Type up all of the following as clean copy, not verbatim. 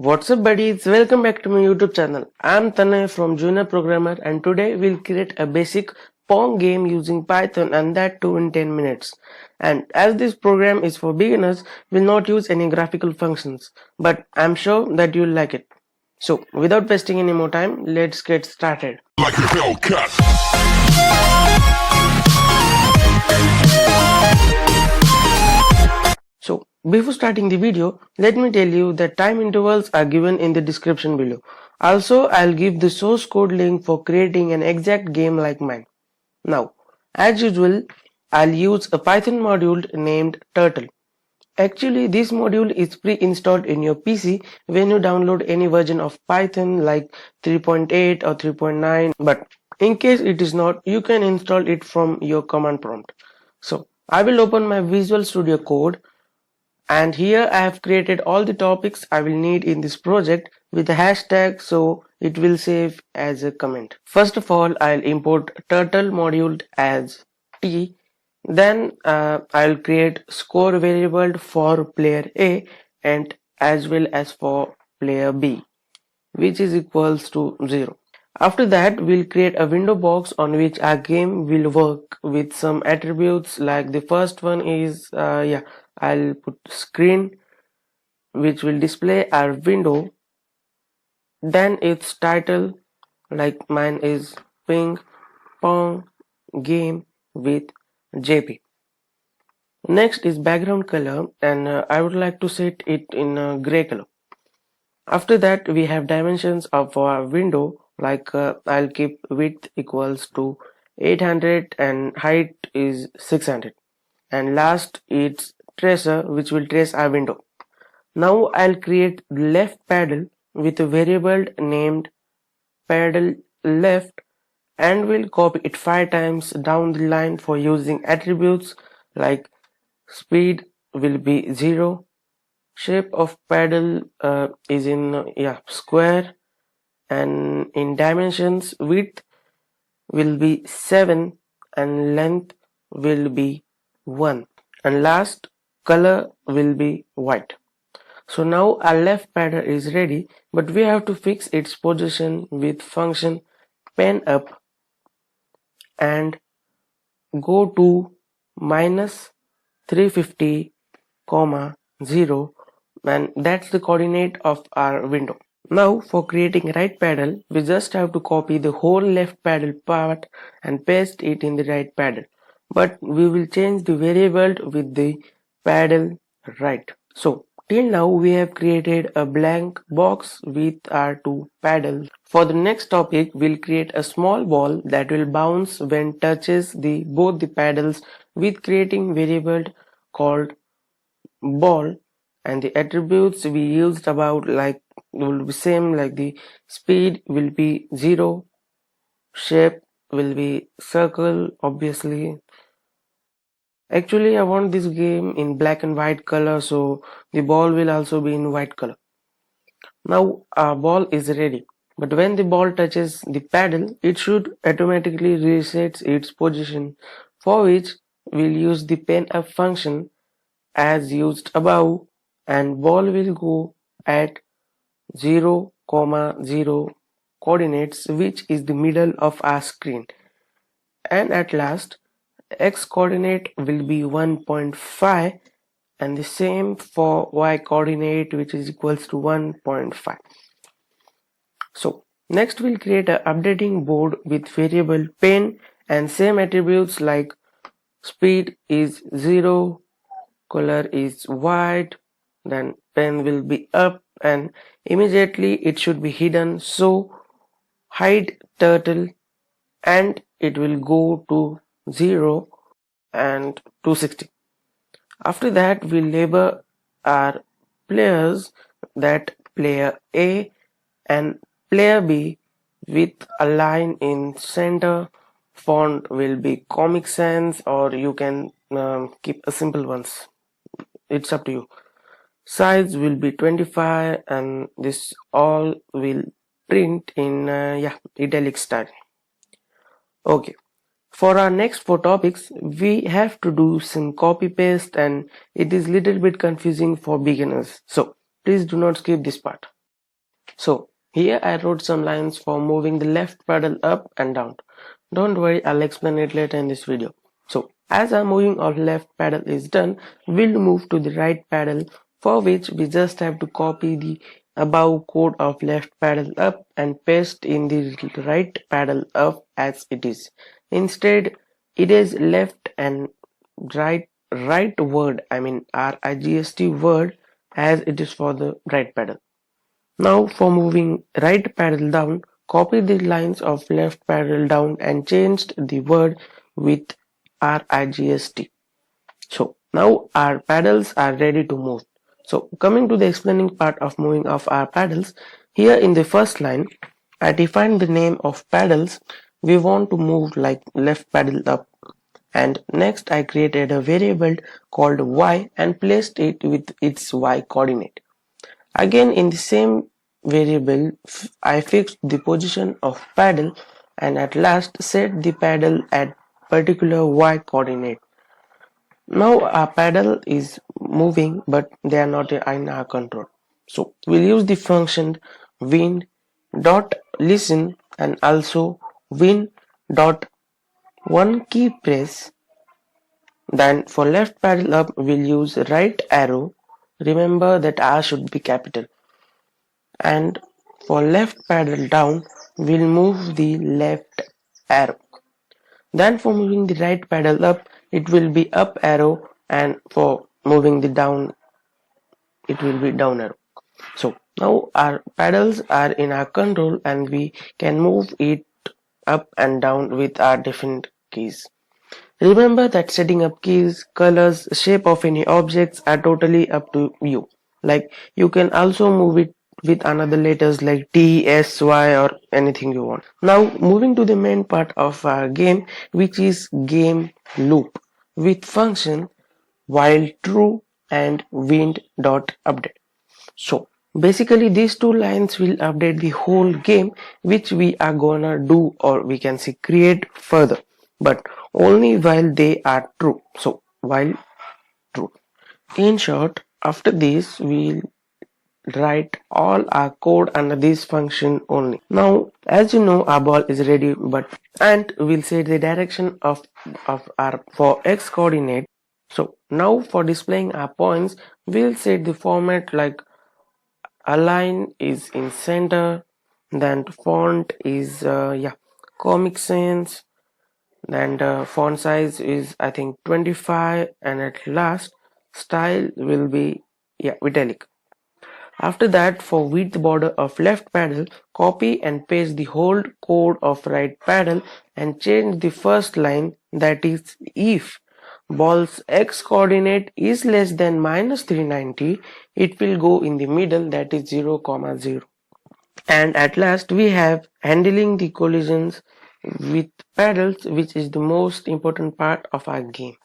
What's up buddies, welcome back to my YouTube channel. I'm Tanay from Junior Programmer and today we'll create a basic Pong game using Python and that too in 10 minutes. And as this program is for beginners, we'll not use any graphical functions, but I'm sure that you'll like it. So without wasting any more time, let's get started. Like a Hellcat. So before starting the video, let me tell you that time intervals are given in the description below. Also, I'll give the source code link for creating an exact game like mine. Now, as usual, I'll use a Python module named Turtle. Actually, this module is pre-installed in your PC when you download any version of Python like 3.8 or 3.9, but in case it is not, you can install it from your command prompt. So, I will open my Visual Studio Code. And here I have created all the topics I will need in this project with a hashtag, so it will save as a comment. First of all, I'll import turtle module as T. Then I'll create score variable for player A and as well as for player B, which is equals to 0. After that, we'll create a window box on which our game will work with some attributes, like the first one is I'll put screen, which will display our window. Then its title, like mine is Ping-Pong Game with JP. Next is background color, and I would like to set it in a gray color. After that, we have dimensions of our window, like I'll keep width equals to 800 and height is 600. And last, it's tracer, which will trace our window. Now I'll create left paddle with a variable named paddle left and will copy it 5 times down the line for using attributes like speed will be 0, shape of paddle is in square, and in dimensions width will be 7 and length will be 1, and last color will be white. So now our left paddle is ready, but we have to fix its position with function pen up and go to -350, 0, and that's the coordinate of our window. Now for creating right paddle, we just have to copy the whole left paddle part and paste it in the right paddle, but we will change the variable with the paddle right. So till now we have created a blank box with our 2 paddles. For the next topic, we'll create a small ball that will bounce when touches both the paddles with creating variable called ball, and the attributes we used about like will be same, like the speed will be 0, shape will be circle obviously. Actually, I want this game in black and white color, so the ball will also be in white color. Now our ball is ready, but when the ball touches the paddle, it should automatically reset its position, for which we'll use the pen up function as used above, and ball will go at 0, 0 coordinates, which is the middle of our screen, and at last x coordinate will be 1.5 and the same for y coordinate, which is equals to 1.5. So next we'll create an updating board with variable pen and same attributes like speed is 0, color is white, then pen will be up and immediately it should be hidden, so hide turtle and it will go to 0 and 260. After that, we label our players, that player A and player B, with a line in center. Font will be Comic Sans, or you can keep a simple ones, it's up to you. Size will be 25 and this all will print in italic style. Okay, for our next 4 topics we have to do some copy paste and it is little bit confusing for beginners, so please do not skip this part. So here I wrote some lines for moving the left pedal up and down. Don't worry, I'll explain it later in this video. So as our moving of left pedal is done, we'll move to the right pedal, for which we just have to copy the above code of left pedal up and paste in the right pedal up as it is. Instead, it is left and right word, I mean RIGST word, as it is for the right pedal. Now for moving right pedal down, copy the lines of left pedal down and changed the word with RIGST. So now our pedals are ready to move. So coming to the explaining part of moving of our pedals, here in the first line, I defined the name of pedals we want to move, like left pedal up. And next I created a variable called y and placed it with its y coordinate. Again in the same variable I fixed the position of paddle and at last set the paddle at particular y coordinate. Now our paddle is moving but they are not in our control. So we'll use the function wind dot listen and also wind dot one key press. Then for left paddle up we'll use right arrow. Remember that R should be capital. And for left paddle down, we'll move the left arrow. Then for moving the right paddle up, it will be up arrow, and for moving the down, it will be down arrow. So now our paddles are in our control and we can move it up and down with our different keys. Remember that setting up keys, colors, shape of any objects are totally up to you. Like you can also move it with another letters like T, S, Y or anything you want. Now moving to the main part of our game, which is game loop with function while true and wind.update. So basically these two lines will update the whole game, which we are gonna do, or we can say create further, but only while they are true. So while true. In short, after this we'll write all our code under this function only. Now as you know our ball is ready, but and we'll set the direction of our for x coordinate. So now for displaying our points we'll set the format like align is in center, then font is Comic Sans, then font size is I think 25, and at last style will be italic. After that, for width border of left paddle, copy and paste the whole code of right paddle and change the first line, that is if ball's x coordinate is less than -390, it will go in the middle, that is 0, 0. And at last we have handling the collisions with paddles, which is the most important part of our game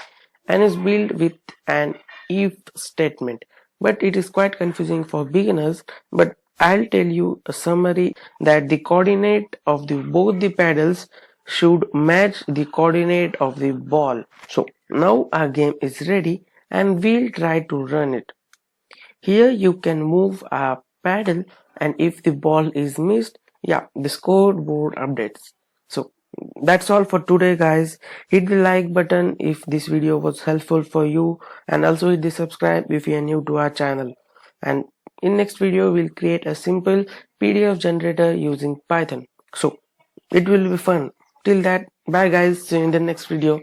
and is built with an if statement, but it is quite confusing for beginners. But I'll tell you a summary that the coordinate of both the paddles should match the coordinate of the ball. So now our game is ready and we'll try to run it. Here you can move a paddle, and if the ball is missed, the scoreboard updates. So that's all for today guys. Hit the like button if this video was helpful for you, and also hit the subscribe if you are new to our channel. And in next video we'll create a simple PDF generator using Python. So it will be fun. Till that, bye guys, see you in the next video.